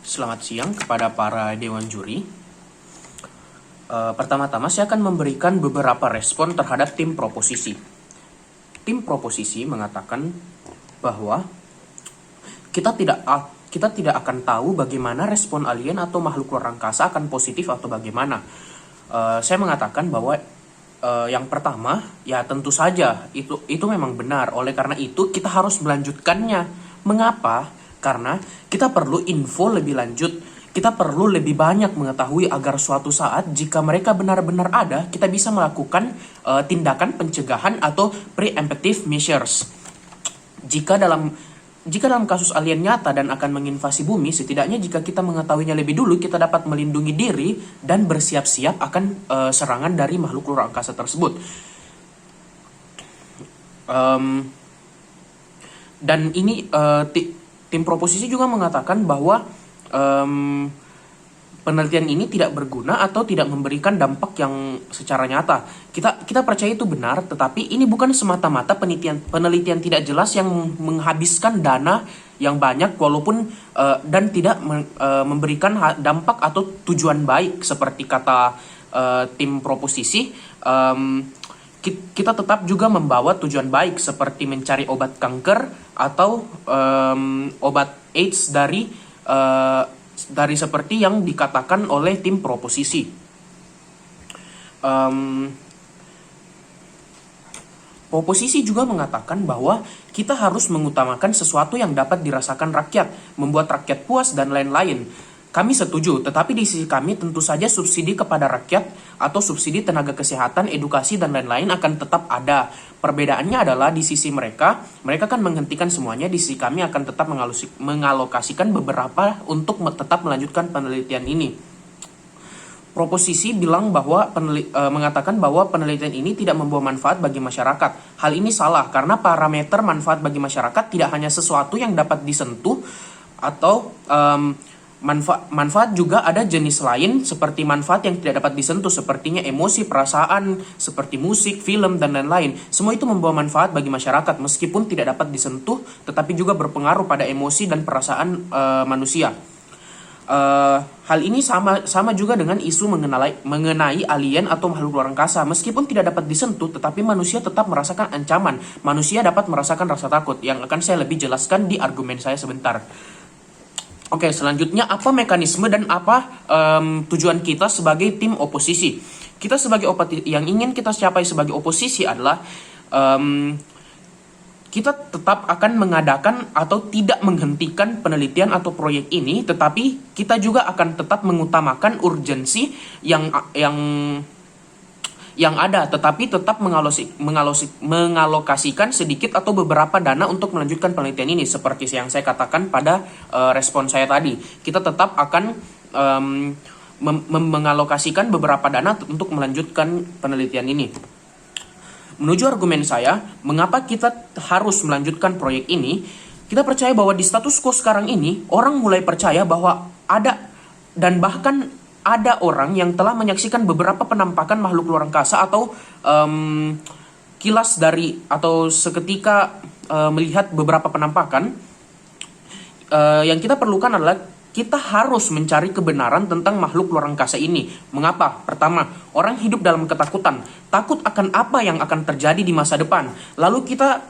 Selamat siang kepada para dewan juri. Pertama-tama saya akan memberikan beberapa respon terhadap tim proposisi. Tim proposisi mengatakan bahwa kita tidak akan tahu bagaimana respon alien atau makhluk luar angkasa akan positif atau bagaimana. Saya mengatakan bahwa yang pertama, ya tentu saja itu memang benar. Oleh karena itu kita harus melanjutkannya. Mengapa? Karena kita perlu info lebih lanjut. Kita perlu lebih banyak mengetahui agar suatu saat jika mereka benar-benar ada, kita bisa melakukan tindakan pencegahan atau preemptive measures. Jika dalam kasus alien nyata dan akan menginvasi bumi, setidaknya jika kita mengetahuinya lebih dulu, kita dapat melindungi diri dan bersiap-siap akan serangan dari makhluk luar angkasa tersebut. Dan ini tim proposisi juga mengatakan bahwa penelitian ini tidak berguna atau tidak memberikan dampak yang secara nyata. Kita percaya itu benar, tetapi ini bukan semata-mata penelitian tidak jelas yang menghabiskan dana yang banyak walaupun dan tidak memberikan dampak atau tujuan baik seperti kata tim proposisi. Kita tetap juga membawa tujuan baik seperti mencari obat kanker atau obat AIDS dari seperti yang dikatakan oleh tim proposisi. Proposisi juga mengatakan bahwa kita harus mengutamakan sesuatu yang dapat dirasakan rakyat, membuat rakyat puas dan lain-lain. Kami setuju, tetapi di sisi kami tentu saja subsidi kepada rakyat atau subsidi tenaga kesehatan, edukasi, dan lain-lain akan tetap ada. Perbedaannya adalah di sisi mereka kan menghentikan semuanya, di sisi kami akan tetap mengalokasikan beberapa untuk tetap melanjutkan penelitian ini. Proposisi mengatakan bahwa penelitian ini tidak membawa manfaat bagi masyarakat. Hal ini salah karena parameter manfaat bagi masyarakat tidak hanya sesuatu yang dapat disentuh atau manfaat juga ada jenis lain seperti manfaat yang tidak dapat disentuh sepertinya emosi, perasaan, seperti musik, film, dan lain-lain. Semua itu membawa manfaat bagi masyarakat meskipun tidak dapat disentuh tetapi juga berpengaruh pada emosi dan perasaan manusia. Hal ini sama juga dengan isu mengenai alien atau makhluk luar angkasa. Meskipun tidak dapat disentuh tetapi manusia tetap merasakan ancaman. Manusia dapat merasakan rasa takut yang akan saya lebih jelaskan di argumen saya sebentar. Oke, selanjutnya apa mekanisme dan apa tujuan kita sebagai tim oposisi? Kita yang ingin kita capai sebagai oposisi adalah kita tetap akan mengadakan atau tidak menghentikan penelitian atau proyek ini, tetapi kita juga akan tetap mengutamakan urgensi yang ada, tetapi tetap mengalokasikan sedikit atau beberapa dana untuk melanjutkan penelitian ini. Seperti yang saya katakan pada respon saya tadi, kita tetap akan mengalokasikan beberapa dana untuk melanjutkan penelitian ini. Menuju argumen saya, mengapa kita harus melanjutkan proyek ini? Kita percaya bahwa di status quo sekarang ini, orang mulai percaya bahwa ada dan bahkan ada orang yang telah menyaksikan beberapa penampakan makhluk luar angkasa atau kilas dari atau seketika melihat beberapa penampakan. Yang kita perlukan adalah kita harus mencari kebenaran tentang makhluk luar angkasa ini. Mengapa? Pertama, orang hidup dalam ketakutan, takut akan apa yang akan terjadi di masa depan. Lalu kita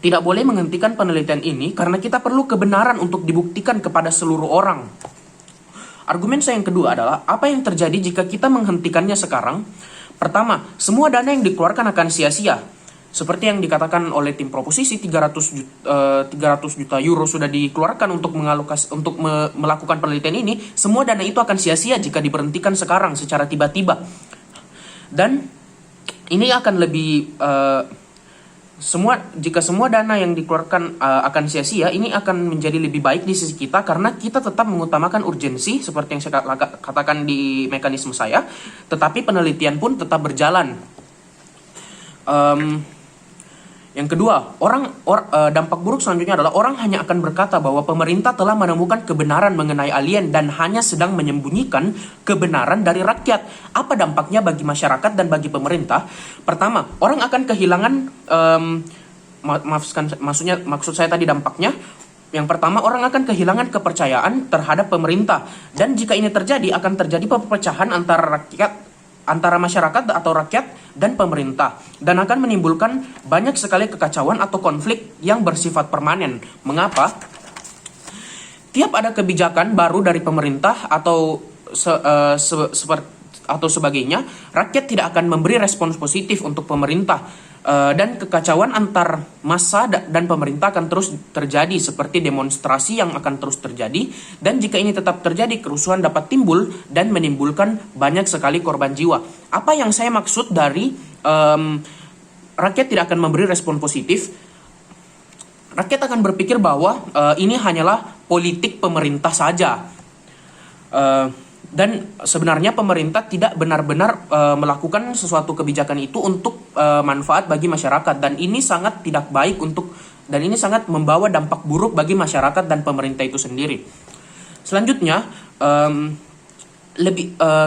tidak boleh menghentikan penelitian ini karena kita perlu kebenaran untuk dibuktikan kepada seluruh orang. Argumen saya yang kedua adalah, apa yang terjadi jika kita menghentikannya sekarang? Pertama, semua dana yang dikeluarkan akan sia-sia. Seperti yang dikatakan oleh tim proposisi, 300 juta euro sudah dikeluarkan untuk melakukan penelitian ini. Semua dana itu akan sia-sia jika diberhentikan sekarang secara tiba-tiba. Dan ini akan lebih... Jika semua dana yang dikeluarkan akan sia-sia, ini akan menjadi lebih baik di sisi kita karena kita tetap mengutamakan urgensi seperti yang saya katakan di mekanisme saya, tetapi penelitian pun tetap berjalan. Yang kedua, dampak buruk selanjutnya adalah orang hanya akan berkata bahwa pemerintah telah menemukan kebenaran mengenai alien dan hanya sedang menyembunyikan kebenaran dari rakyat. Apa dampaknya bagi masyarakat dan bagi pemerintah? Pertama, orang akan kehilangan, maksud saya tadi dampaknya, Yang pertama, orang akan kehilangan kepercayaan terhadap pemerintah. Dan jika ini terjadi, akan terjadi perpecahan antara masyarakat atau rakyat dan pemerintah. Dan akan menimbulkan banyak sekali kekacauan atau konflik yang bersifat permanen. Mengapa? Tiap ada kebijakan baru dari pemerintah atau sebagainya, rakyat tidak akan memberi respons positif untuk pemerintah. Dan kekacauan antar massa dan pemerintah akan terus terjadi, seperti demonstrasi yang akan terus terjadi. Dan jika ini tetap terjadi, kerusuhan dapat timbul dan menimbulkan banyak sekali korban jiwa. Apa yang saya maksud dari rakyat tidak akan memberi respon positif? Rakyat akan berpikir bahwa ini hanyalah politik pemerintah saja. Dan sebenarnya pemerintah tidak benar-benar melakukan sesuatu kebijakan itu untuk manfaat bagi masyarakat, dan ini sangat tidak baik dan ini sangat membawa dampak buruk bagi masyarakat dan pemerintah itu sendiri. Selanjutnya,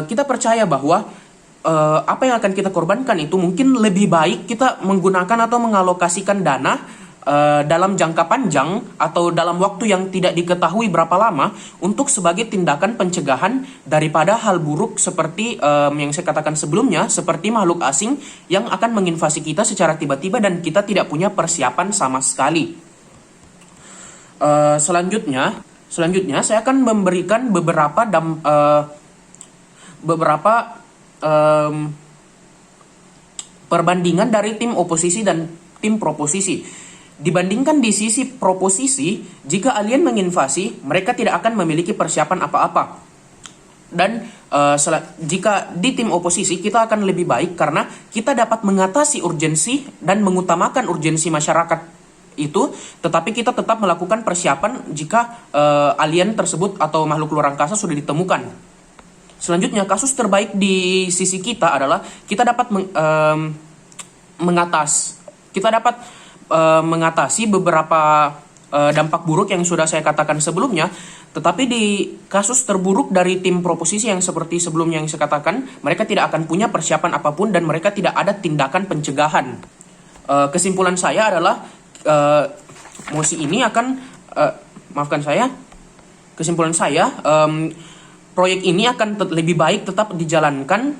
kita percaya bahwa apa yang akan kita korbankan itu mungkin lebih baik kita menggunakan atau mengalokasikan dana dalam jangka panjang atau dalam waktu yang tidak diketahui berapa lama untuk sebagai tindakan pencegahan daripada hal buruk seperti yang saya katakan sebelumnya, seperti makhluk asing yang akan menginvasi kita secara tiba-tiba dan kita tidak punya persiapan sama sekali. Selanjutnya saya akan memberikan beberapa perbandingan dari tim oposisi dan tim proposisi. Dibandingkan di sisi proposisi, jika alien menginvasi, mereka tidak akan memiliki persiapan apa-apa. Dan jika di tim oposisi, kita akan lebih baik karena kita dapat mengatasi urgensi dan mengutamakan urgensi masyarakat itu, tetapi kita tetap melakukan persiapan jika alien tersebut atau makhluk luar angkasa sudah ditemukan. Selanjutnya, kasus terbaik di sisi kita adalah kita dapat mengatasi beberapa dampak buruk yang sudah saya katakan sebelumnya. Tetapi di kasus terburuk dari tim proposisi yang seperti sebelumnya yang saya katakan, mereka tidak akan punya persiapan apapun dan mereka tidak ada tindakan pencegahan. Kesimpulan saya adalah kesimpulan saya, proyek ini akan lebih baik tetap dijalankan,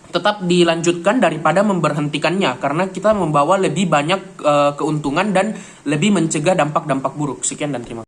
tetap dilanjutkan daripada memberhentikannya, karena kita membawa lebih banyak keuntungan dan lebih mencegah dampak-dampak buruk. Sekian dan terima kasih.